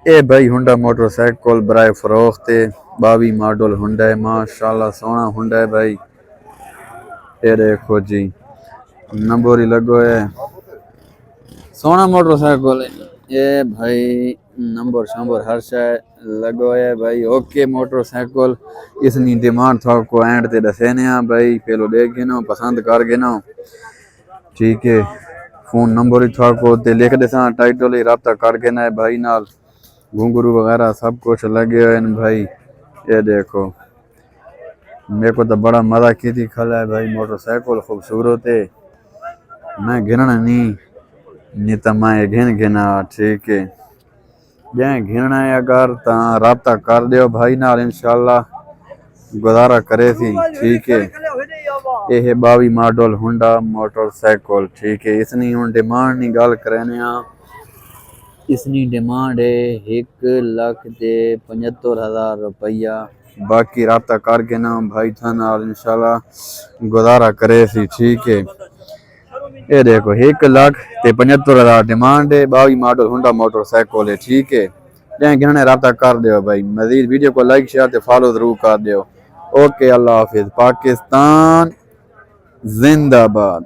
اے بھائی Honda motor cycle برائے فروخت ہے، 22 ماڈل ہونڈا ہے، ماشاءاللہ سونا ہونڈا ہے بھائی۔ اے دیکھو جی نمبر ہی لگو ہے، سونا موٹر سائیکل ہے یہ بھائی، نمبر شمبر ہر شے لگو ہے بھائی۔ اوکے موٹر سائیکل اس نی ڈیمانڈ تھا کو اینڈ تے دسینے ہاں بھائی، پہلو دیکھ گنو پسند کر گنو، ٹھیک ہے۔ فون نمبر ہی تھا کو تے لکھ دیساں، ٹائٹل ہی رابطہ کر کے ہے بھائی نال، گھنگرو وغیرہ سب کچھ لگے ہوئے ہیں بھائی۔ یہ دیکھو میرے کو تو بڑا مزہ کی تھی کھلا ہے بھائی، موٹر سائیکل خوبصورت ہے، میں گھننا نہیں تو میں گھنا، ٹھیک ہے۔ جائیں گھننا ہے اگر تا رابطہ کر دیو بھائی نال، انشاءاللہ گزارا کرے تھی، ٹھیک ہے۔ یہ ہے 22 ماڈل ہونڈا موٹر سائیکل، ٹھیک ہے۔ اس نے ہون ڈیمانڈ نہیں گال کرنے ہاں، اس نے ڈیمانڈ ہے 1,75,000 روپیہ، باقی رابطہ کر کے نا بھائی تھا نال انشاءاللہ گزارا کرے سی، ٹھیک ہے۔ یہ دیکھو 1,75,000 ڈیمانڈ ہے، 22 ماڈل ہونڈا موٹر سائیکل ہے، ٹھیک ہے۔ جائیں گھننے رابطہ کر دیو بھائی، مزید ویڈیو کو لائک شیئر تے فالو ضرور کر دیو۔ اوکے اللہ حافظ، پاکستان زندہ باد۔